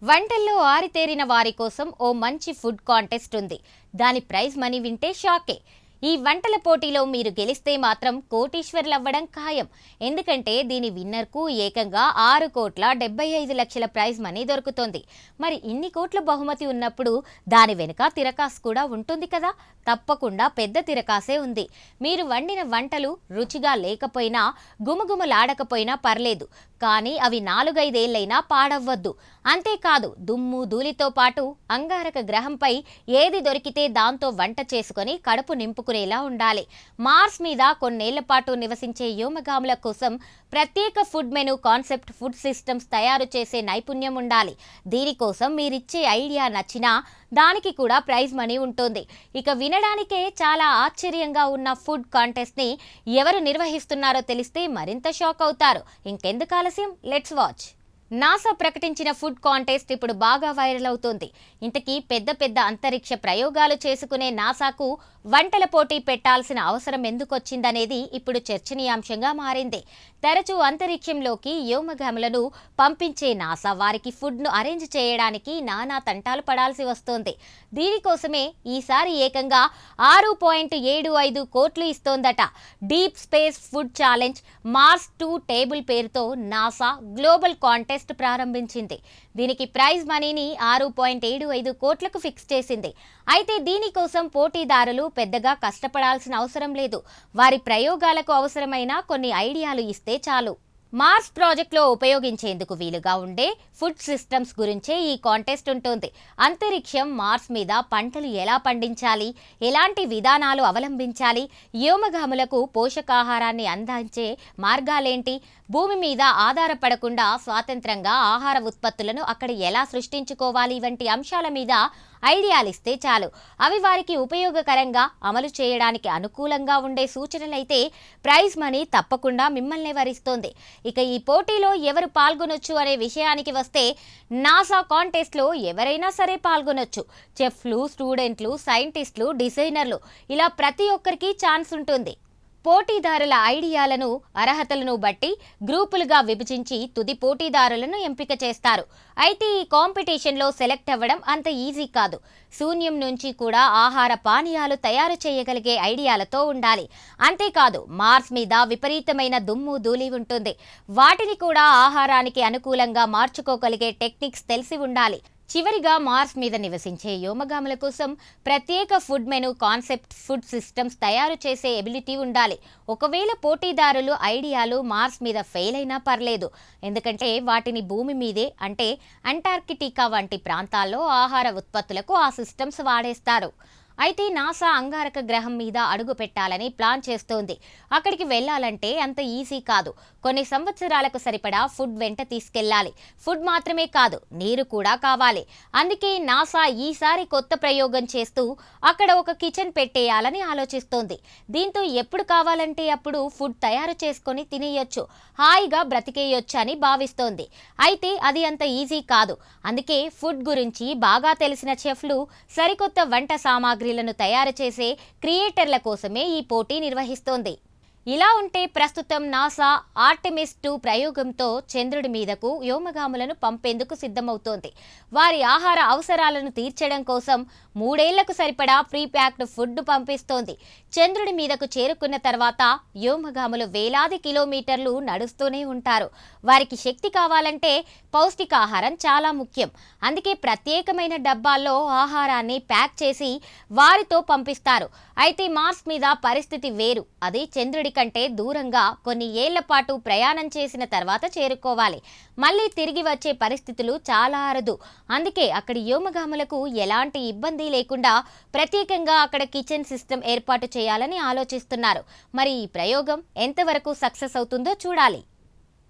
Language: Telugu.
వంటల్లో ఆరితేరిన వారి కోసం ఓ మంచి ఫుడ్ కాంటెస్ట్ ఉంది. దాని ప్రైజ్ మనీ వింటే షాకే. ఈ వంటల పోటీలో మీరు గెలిస్తే మాత్రం కోటీశ్వర్లవ్వడం ఖాయం. ఎందుకంటే దీని విన్నర్కు ఏకంగా 6,75,00,000 ప్రైజ్ మనీ దొరుకుతుంది. మరి ఇన్ని కోట్ల బహుమతి ఉన్నప్పుడు దాని వెనుక తిరకాసు కూడా ఉంటుంది కదా. తప్పకుండా పెద్ద తిరకాసే ఉంది. మీరు వండిన వంటలు రుచిగా లేకపోయినా, గుమగుమలాడకపోయినా పర్లేదు, కానీ అవి 4-5 ఏళ్లైనా పాడవ్వద్దు. అంతేకాదు, దుమ్ము ధూళితో పాటు అంగారక గ్రహంపై ఏది దొరికితే దాంతో వంట చేసుకొని కడుపు నింపుకునేలా ఉండాలి. మార్స్ మీద కొన్నేళ్ల పాటు నివసించే వ్యోమగాముల కోసం ప్రత్యేక food menu concept food systems తయారు చేసే నైపుణ్యం ఉండాలి. దీనికోసం మీరిచ్చే ఐడియా నచ్చినా దానికి కూడా ప్రైజ్ మనీ ఉంటుంది. ఇక వినడానికే చాలా ఆశ్చర్యంగా ఉన్న ఫుడ్ కాంటెస్ట్ ని ఎవరు నిర్వహిస్తున్నారో తెలిస్తే మరింత షాక్ అవుతారు. ఇంకెందుకు ఆలస్యం, లెట్స్ వాచ్. నాసా ప్రకటించిన ఫుడ్ కాంటెస్ట్ ఇప్పుడు బాగా వైరల్ అవుతోంది. ఇంతకీ పెద్ద పెద్ద అంతరిక్ష ప్రయోగాలు చేసుకునే నాసాకు వంటల పోటీ పెట్టాల్సిన అవసరం ఎందుకొచ్చిందనేది ఇప్పుడు చర్చనీయాంశంగా మారింది. తరచూ అంతరిక్షంలోకి వ్యోమగాములను పంపించే నాసా వారికి ఫుడ్ను అరేంజ్ చేయడానికి నానా తంటాలు పడాల్సి వస్తోంది. దీనికోసమే ఈసారి ఏకంగా 6.75 కోట్లు ఇస్తోందట. Deep space food challenge Mars 2 table పేరుతో నాసా గ్లోబల్ కాంటెస్ట్ ప్రారంభించింది. దీనికి ప్రైజ్ మనీని 6.75 కోట్లకు ఫిక్స్ చేసింది. అయితే దీనికోసం పోటీదారులు పెద్దగా కష్టపడాల్సిన అవసరం లేదు. వారి ప్రయోగాలకు అవసరమైన కొన్ని ఐడియాలు ఇస్తే చాలు. మార్స్ ప్రాజెక్టులో ఉపయోగించేందుకు వీలుగా ఉండే ఫుడ్ సిస్టమ్స్ గురించే ఈ కాంటెస్ట్ ఉంటుంది. అంతరిక్షం మార్స్ మీద పంటలు ఎలా పండించాలి, ఎలాంటి విధానాలు అవలంబించాలి, వ్యోమగాములకు పోషకాహారాన్ని అందించే మార్గాలేంటి, భూమి మీద ఆధారపడకుండా స్వాతంత్రంగా ఆహార ఉత్పత్తులను అక్కడ ఎలా సృష్టించుకోవాలి వంటి అంశాల మీద ఐడియాలిస్తే చాలు. అవి వారికి ఉపయోగకరంగా అమలు చేయడానికి అనుకూలంగా ఉండే సూచనలైతే ప్రైజ్ మనీ తప్పకుండా మిమ్మల్ని వరిస్తోంది. ఇక ఈ పోటీలో ఎవరు పాల్గొనొచ్చు అనే విషయానికి వస్తే, నాసా కాంటెస్ట్లో ఎవరైనా సరే పాల్గొనొచ్చు. చెఫ్లు, స్టూడెంట్లు, సైంటిస్టులు, డిజైనర్లు, ఇలా ప్రతి ఒక్కరికి ఛాన్స్ ఉంటుంది. పోటీదారుల ఐడియాలను, అర్హతలను బట్టి గ్రూపులుగా విభజించి తుది పోటీదారులను ఎంపిక చేస్తారు. అయితే ఈ కాంపిటీషన్లో సెలెక్ట్ అవ్వడం అంత ఈజీ కాదు. శూన్యం నుంచి కూడా ఆహార పానీయాలు తయారు చేయగలిగే ఐడియాలతో ఉండాలి. అంతేకాదు, మార్స్ మీద విపరీతమైన దుమ్ము ధూళి ఉంటుంది. వాటిని కూడా ఆహారానికి అనుకూలంగా మార్చుకోగలిగే టెక్నిక్స్ తెలిసి ఉండాలి. చివరిగా, మార్స్ మీద నివసించే వ్యోమగాముల కోసం ప్రత్యేక food menu concept food systems తయారు చేసే ఎబిలిటీ ఉండాలి. ఒకవేళ పోటీదారులు ఐడియాలు మార్స్ మీద ఫెయిల్ అయినా పర్లేదు, ఎందుకంటే వాటిని భూమి మీదే, అంటే అంటార్కిటికా వంటి ప్రాంతాల్లో ఆహార ఉత్పత్తులకు ఆ సిస్టమ్స్ వాడేస్తారు. అయితే నాసా అంగారక గ్రహం మీద అడుగు పెట్టాలని ప్లాన్ చేస్తోంది. అక్కడికి వెళ్లాలంటే అంత ఈజీ కాదు. కొన్ని సంవత్సరాలకు సరిపడా ఫుడ్ వెంట తీసుకెళ్లాలి. ఫుడ్ మాత్రమే కాదు, నీరు కూడా కావాలి. అందుకే నాసా ఈసారి కొత్త ప్రయోగం చేస్తూ అక్కడ ఒక కిచెన్ పెట్టేయాలని ఆలోచిస్తోంది. దీంతో ఎప్పుడు కావాలంటే అప్పుడు ఫుడ్ తయారు చేసుకొని తినేయొచ్చు, హాయిగా బ్రతికేయొచ్చు అని భావిస్తోంది. అయితే అది అంత ఈజీ కాదు. అందుకే ఫుడ్ గురించి బాగా తెలిసిన చెఫ్లు సరికొత్త వంట సామాగ్రి తయారు చేసే క్రియేటర్ల కోసమే ఈ పోటీ నిర్వహిస్తోంది. ఇలా ఉంటే ప్రస్తుతం నాసా ఆర్టెమిస్ 2 ప్రయోగంతో చంద్రుడి మీదకు వ్యోమగాములను పంపేందుకు సిద్ధమవుతోంది. వారి ఆహార అవసరాలను తీర్చడం కోసం 3 ఏళ్లకు సరిపడా ప్రీ ప్యాక్డ్ ఫుడ్ పంపిస్తోంది. చంద్రుడి మీదకు చేరుకున్న తర్వాత వ్యోమగాములు వేలాది కిలోమీటర్లు నడుస్తూనే ఉంటారు. వారికి శక్తి కావాలంటే పౌష్టికాహారం చాలా ముఖ్యం. అందుకే ప్రత్యేకమైన డబ్బాల్లో ఆహారాన్ని ప్యాక్ చేసి వారితో పంపిస్తారు. అయితే మార్స్ మీద పరిస్థితి వేరు. అది చంద్రుడి కంటే దూరంగా కొన్ని ఏళ్ల పాటు ప్రయాణం చేసిన తర్వాత చేరుకోవాలి. మళ్ళీ తిరిగి వచ్చే పరిస్థితులు చాలా అరుదు. అందుకే అక్కడి వ్యోమగాములకు ఎలాంటి ఇబ్బంది లేకుండా ప్రత్యేకంగా అక్కడ కిచెన్ సిస్టమ్ ఏర్పాటు చేయాలని ఆలోచిస్తున్నారు. మరి ఈ ప్రయోగం ఎంతవరకు సక్సెస్ అవుతుందో చూడాలి.